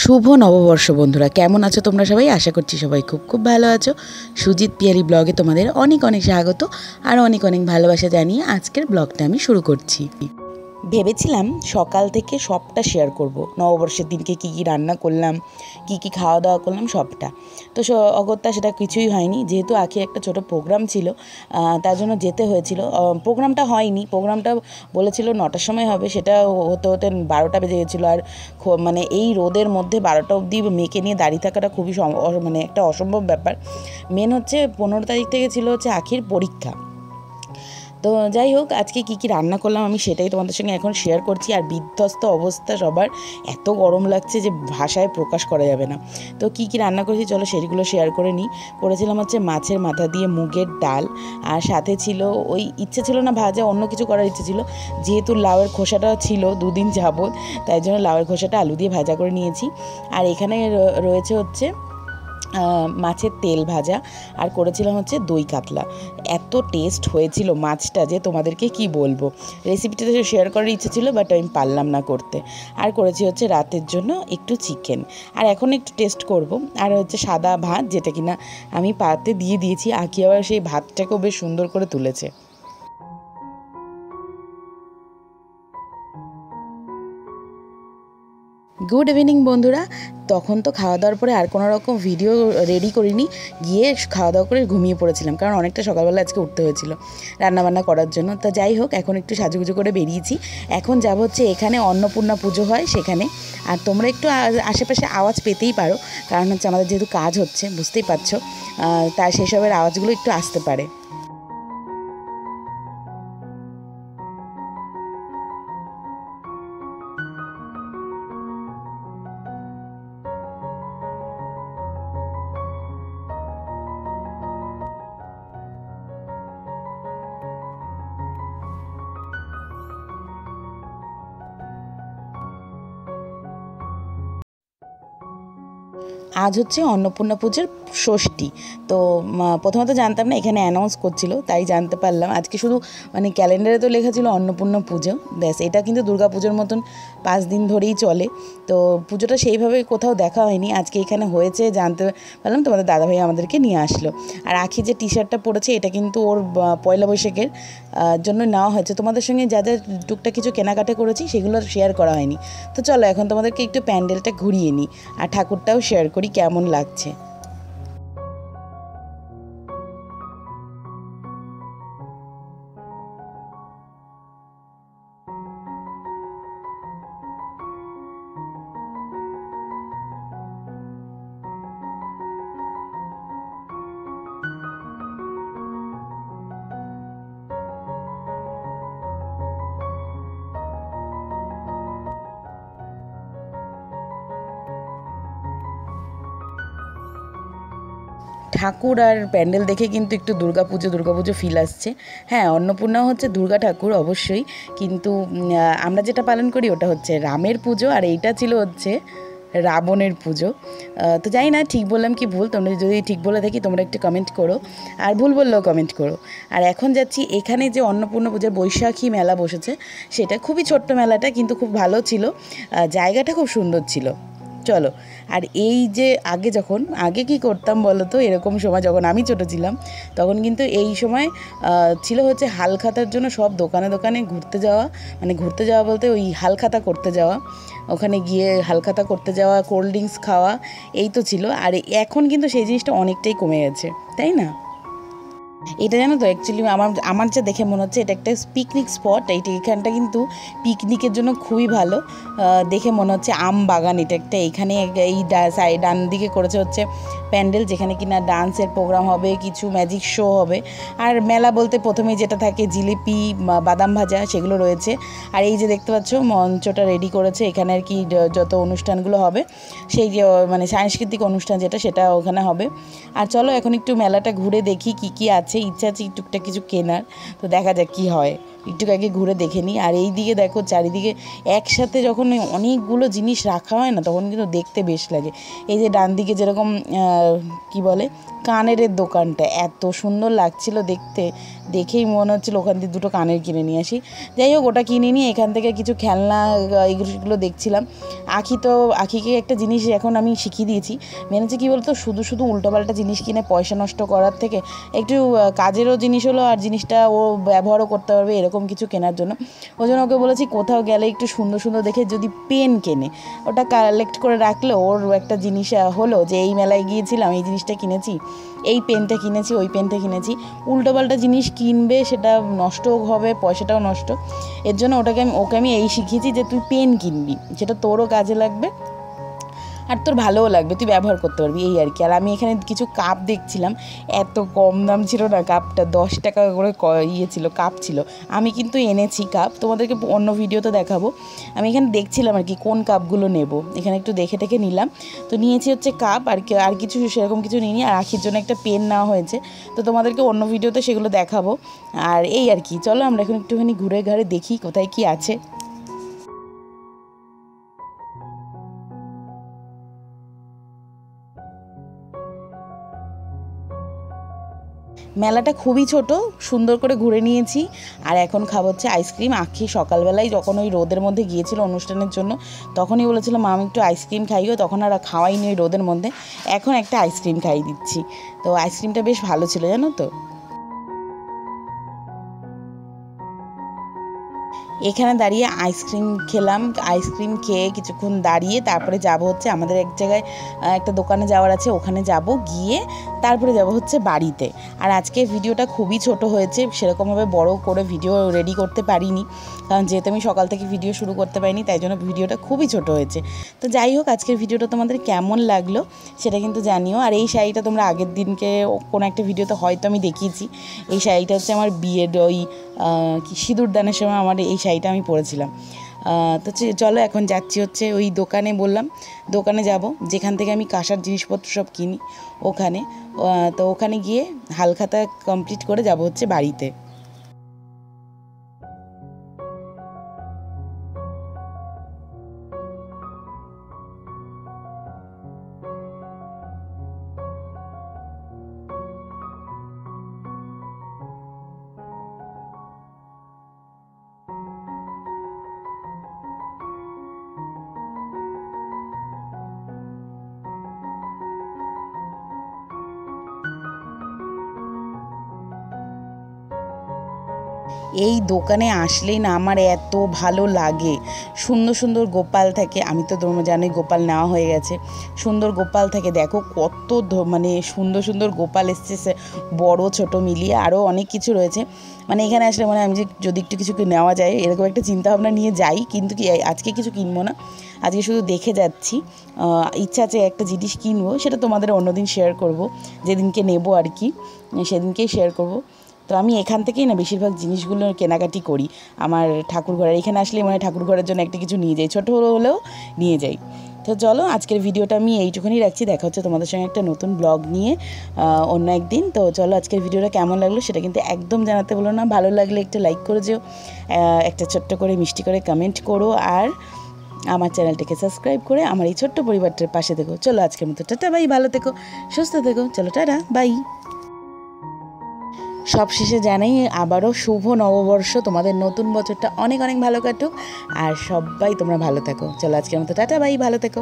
শুভ নববর্ষ বন্ধুরা, কেমন আছো তোমরা সবাই? আশা করছি সবাই খুব খুব ভালো আছো। সুজিত পিয়ালি ব্লগে তোমাদের অনেক অনেক স্বাগত আর অনেক অনেক ভালোবাসা জানিয়ে আজকের ব্লগটা আমি শুরু করছি। ভেবেছিলাম সকাল থেকে সবটা শেয়ার করব, নববর্ষের দিনকে কী কী রান্না করলাম, কী কী খাওয়া দাওয়া করলাম সবটা। তো অগত্যা সেটা কিছুই হয়নি, যেহেতু আখির একটা ছোট প্রোগ্রাম ছিল, তার জন্য যেতে হয়েছিল। প্রোগ্রামটা হয়নি, প্রোগ্রামটা বলেছিল 9টার সময় হবে, সেটা হতে হতে 12টা বেজে গেছিলো। আর মানে এই রোদের মধ্যে 12টা অবধি মেয়েকে নিয়ে দাঁড়িয়ে থাকাটা খুবই মানে একটা অসম্ভব ব্যাপার। মেন হচ্ছে 15 তারিখ থেকে ছিল হচ্ছে আখির পরীক্ষা। তো যাই হোক, আজকে কী কী রান্না করলাম আমি সেটাই তোমাদের সঙ্গে এখন শেয়ার করছি। আর বিধ্বস্ত অবস্থা সবার, এত গরম লাগছে যে ভাষায় প্রকাশ করা যাবে না। তো কী কী রান্না করেছি চলো সেগুলো শেয়ার করে নিই। করেছিলাম হচ্ছে মাছের মাথা দিয়ে মুগের ডাল, আর সাথে ছিল ওই ইচ্ছে ছিল না ভাজা, অন্য কিছু করার ইচ্ছে ছিল। যেহেতু লাউয়ের খোসাটা ছিল 2 দিন যাবত, তাই জন্য লাউয়ের খোসাটা আলু দিয়ে ভাজা করে নিয়েছি। আর এখানে রয়েছে হচ্ছে মাছের তেল ভাজা, আর করেছিলাম হচ্ছে দই কাতলা। এত টেস্ট হয়েছিল মাছটা যে তোমাদেরকে কি বলবো। রেসিপিটা শেয়ার করার ইচ্ছে ছিল, বাট আমি পারলাম না করতে। আর করেছি হচ্ছে রাতের জন্য একটু চিকেন, আর এখন একটু টেস্ট করব। আর হচ্ছে সাদা ভাত, যেটা কিনা আমি পাতে দিয়ে দিয়েছি। আঁকি আবার সেই ভাতটাকেও বেশ সুন্দর করে তুলেছে। গুড ইভিনিং বন্ধুরা। তখন তো খাওয়া দাওয়ার পরে আর কোনো রকম ভিডিও রেডি করিনি, গিয়ে খাওয়া দাওয়া করে ঘুমিয়ে পড়েছিলাম, কারণ অনেকটা সকালবেলা আজকে উঠতে হয়েছিল রান্নাবান্না করার জন্য। তো যাই হোক, এখন একটু সাজুগুজু করে বেরিয়েছি। এখন যাব হচ্ছে এখানে অন্নপূর্ণা পুজো হয় সেখানে। আর তোমরা একটু আশেপাশে আওয়াজ পেতেই পারো, কারণ হচ্ছে আমাদের যেহেতু কাজ হচ্ছে বুঝতেই পারছো, তাই সেসবের আওয়াজগুলো একটু আসতে পারে। আজ হচ্ছে অন্নপূর্ণা পুজোর ষষ্ঠী। তো প্রথমত জানতাম না, এখানে অ্যানাউন্স করছিল তাই জানতে পারলাম। আজকে শুধু মানে ক্যালেন্ডারে তো লেখা ছিল অন্নপূর্ণা পুজো, ব্যাস। এটা কিন্তু দুর্গা পুজোর মতন 5 দিন ধরেই চলে। তো পুজোটা সেইভাবে কোথাও দেখা হয়নি, আজকে এখানে হয়েছে জানতে পারলাম। তোমাদের দাদাভাই আমাদেরকে নিয়ে আসলো। আর আখি যে টি শার্টটা পরেছে, এটা কিন্তু ওর পয়লা বৈশাখের জন্য নেওয়া হয়েছে। তোমাদের সঙ্গে যা যা টুকটাক কিছু কেনাকাটা করেছি সেগুলো শেয়ার করা হয়নি। তো চলো এখন তোমাদেরকে একটু প্যান্ডেলটা ঘুরিয়ে নিই, আর ঠাকুরটাও শেয়ার করি কেমন লাগছে। ঠাকুর আর প্যান্ডেল দেখে কিন্তু একটু দুর্গাপুজো ফিল আসছে। হ্যাঁ, অন্নপূর্ণা হচ্ছে দুর্গা ঠাকুর অবশ্যই, কিন্তু আমরা যেটা পালন করি ওটা হচ্ছে রামের পুজো, আর এইটা ছিল হচ্ছে রাবণের পুজো। তো জানি না ঠিক বললাম কি ভুল, তোমরা যদি ঠিক বলে থাকি তোমরা একটু কমেন্ট করো, আর ভুল বললেও কমেন্ট করো। আর এখন যাচ্ছি এখানে যে অন্নপূর্ণা পুজোর বৈশাখী মেলা বসেছে, সেটা খুবই ছোট্ট মেলাটা, কিন্তু খুব ভালো ছিল, জায়গাটা খুব সুন্দর ছিল। চলো। আর এই যে আগে কি করতাম বলো তো, এরকম সময় যখন আমি ছোটো ছিলাম, তখন কিন্তু এই সময় ছিল হচ্ছে হালখাতার জন্য সব দোকানে দোকানে ঘুরতে যাওয়া, মানে ঘুরতে যাওয়া বলতে ওই হালখাতা করতে যাওয়া, ওখানে গিয়ে হালখাতা করতে যাওয়া, কোল্ড ড্রিঙ্কস খাওয়া, এই তো ছিল। আর এখন কিন্তু সেই জিনিসটা অনেকটাই কমে গেছে, তাই না? এটা জানো তো, অ্যাকচুয়ালি আমার যা দেখে মনে হচ্ছে এটা একটা পিকনিক স্পট। এখানটা কিন্তু পিকনিকের জন্য খুবই ভালো দেখে মনে হচ্ছে। আম বাগান এটা একটা, এখানে এই ডান দিকে করেছে হচ্ছে প্যান্ডেল, যেখানে কিনা ডান্সের প্রোগ্রাম হবে, কিছু ম্যাজিক শো হবে। আর মেলা বলতে প্রথমেই যেটা থাকে জিলিপি, বাদাম ভাজা, সেগুলো রয়েছে। আর এই যে দেখতে পাচ্ছ মঞ্চটা রেডি করেছে, এখানে আর কি যত অনুষ্ঠানগুলো হবে, সেই যে মানে সাংস্কৃতিক অনুষ্ঠান সেটা ওখানে হবে। আর চলো এখন একটু মেলাটা ঘুরে দেখি কি কি আছে। ইচ্ছা আছে টুকটাক কিছু কেনার, তো দেখা যাক কি হয়। একটু আগে ঘুরে দেখে নিই। আর এই দিকে দেখো চারিদিকে একসাথে যখন অনেকগুলো জিনিস রাখা হয় না, তখন কিন্তু দেখতে বেশ লাগে। এই যে ডান দিকে যেরকম কি বলে কানের দোকানটা এত সুন্দর লাগছিল দেখতে, দেখেই মনে হচ্ছিল ওখান থেকে দুটো কানের কিনে নিয়ে আসি। যাই হোক, ওটা কিনে নিয়ে এখান থেকে কিছু খেলনা এইগুলো দেখছিলাম। আখিকে একটা জিনিস এখন আমি শিখিয়ে দিয়েছি, মেনেছে কী বলতো, শুধু শুধু উল্টোপাল্টা জিনিস কিনে পয়সা নষ্ট করার থেকে একটু কাজেরও জিনিস হলো আর জিনিসটা ও ব্যবহারও করতে পারবে, এরকম কিছু কেনার জন্য। ওই জন্য ওকে বলেছি কোথাও গেলে একটু সুন্দর সুন্দর দেখে যদি পেন কেনে, ওটা কালেক্ট করে রাখলে ওর একটা জিনিস হলো যে এই মেলায় গিয়েছিলাম, এই জিনিসটা কিনেছি, এই পেনটা কিনেছি, ওই পেনটা কিনেছি। উল্টোপাল্টা জিনিস কিনবে, সেটা নষ্টও হবে, পয়সাটাও নষ্ট। এর জন্য ওকে আমি এই শিখিয়েছি যে তুই পেন কিনবি, সেটা তোরও কাজে লাগবে আর তোর ভালোও লাগবে, তুই ব্যবহার করতে পারবি, এই আর কি। আর আমি এখানে কিছু কাপ দেখছিলাম, এত কম দাম ছিল না কাপটা, 10 টাকা করে ছিল কাপ ছিল। আমি কিন্তু এনেছি কাপ, তোমাদেরকে অন্য ভিডিওতে দেখাবো। আমি এখানে দেখছিলাম আর কি কোন কাপগুলো নেব, এখানে একটু দেখে টেকে নিলাম। তো নিয়েছি হচ্ছে কাপ, আর কিছু সেরকম কিছু নিইনি। আর আখির জন্য একটা পেন নেওয়া হয়েছে, তো তোমাদেরকে অন্য ভিডিওতে সেগুলো দেখাবো। আর এই আর কি, চলো আমরা এখন একটুখানি ঘুরে ঘাড়ে দেখি কোথায় কি আছে। মেলাটা খুবই ছোট, সুন্দর করে ঘুরে নিয়েছি। আর এখন খাবো হচ্ছে আইসক্রিম। আখি সকালবেলায় যখন ওই রোদের মধ্যে গিয়েছিল অনুষ্ঠানের জন্য, তখনই বলেছিল মা আমি একটু আইসক্রিম খাইও, তখন আর খাওয়াইনি ওই রোদের মধ্যে। এখন একটা আইসক্রিম খাইয়ে দিচ্ছি, তো আইসক্রিমটা বেশ ভালো ছিল জানো তো। এখানে দাঁড়িয়ে আইসক্রিম খেলাম, আইসক্রিম খেয়ে কিছুক্ষণ দাঁড়িয়ে তারপরে যাব হচ্ছে আমাদের এক জায়গায় একটা দোকানে যাওয়ার আছে, ওখানে যাব, গিয়ে তারপরে যাব হচ্ছে বাড়িতে। আর আজকে ভিডিওটা খুবই ছোট হয়েছে, সেরকমভাবে বড় করে ভিডিও রেডি করতে পারিনি, কারণ যেহেতু আমি সকাল থেকে ভিডিও শুরু করতে পারিনি, তাই জন্য ভিডিওটা খুবই ছোট হয়েছে। তো যাই হোক, আজকের ভিডিওটা তোমাদের কেমন লাগলো সেটা কিন্তু জানিও। আর এই শাড়িটা তোমরা আগের দিনকে কোনো একটা ভিডিওতে হয়তো আমি দেখিয়েছি, এই শাড়িটা হচ্ছে আমার বিয়ের ওই সিঁদুরদানের সময় আমার এই শাড়িটা আমি পরেছিলাম। তো চলো এখন যাচ্ছি হচ্ছে ওই দোকানে, বললাম দোকানে যাব যেখান থেকে আমি কাঁসার জিনিসপত্র সব কিনি, ওখানে। তো ওখানে গিয়ে হালখাতা কমপ্লিট করে যাব হচ্ছে বাড়িতে। এই দোকানে আসলেই না আমার এত ভালো লাগে, সুন্দর সুন্দর গোপাল থাকে। আমি তো তোমরা জানোই গোপাল নেওয়া হয়ে গেছে, সুন্দর গোপাল থাকে। দেখো কত মানে সুন্দর সুন্দর গোপাল এসছে, বড় ছোট মিলিয়ে আরও অনেক কিছু রয়েছে। মানে এখানে আসলে মানে আমি যদি একটু কিছু নেওয়া যায় এরকম একটা চিন্তাভাবনা নিয়ে যাই, কিন্তু কি আজকে কিছু কিনবো না, আজকে শুধু দেখে যাচ্ছি। ইচ্ছা আছে একটা জিনিস কিনবো, সেটা তোমাদের অন্যদিন শেয়ার করব, যেদিনকে নেবো আর কি সেদিনকেই শেয়ার করব। তো আমি এখান থেকেই না বেশিরভাগ জিনিসগুলো কেনাকাটি করি। আমার ঠাকুরঘরের এখানে আসলে মানে ঠাকুরঘরের জন্য একটা কিছু নিয়ে যাই, ছোটো হলেও নিয়ে যাই। তো চলো আজকের ভিডিওটা আমি এইটুকুনি রাখছি, দেখা হচ্ছে তোমাদের সঙ্গে একটা নতুন ব্লগ নিয়ে অন্য একদিন। তো চলো আজকের ভিডিওটা কেমন লাগলো সেটা কিন্তু একদম জানাতে বলো না, ভালো লাগলে একটা লাইক করে যেও, একটা ছোট্ট করে মিষ্টি করে কমেন্ট করো, আর আমার চ্যানেলটাকে সাবস্ক্রাইব করে আমার এই ছোট্ট পরিবারটার পাশে থেকো। চলো আজকের মতো টাটা বাই, ভালো থেকো, সুস্থ থেকো, চলো টাটা বাই। সবশেষে জানাই আবারও শুভ নববর্ষ, তোমাদের নতুন বছরটা অনেক অনেক ভালো কাটুক, আর সবাই তোমরা ভালো থেকো। চলো আজকের মতো টাটা বাই, ভালো থেকো।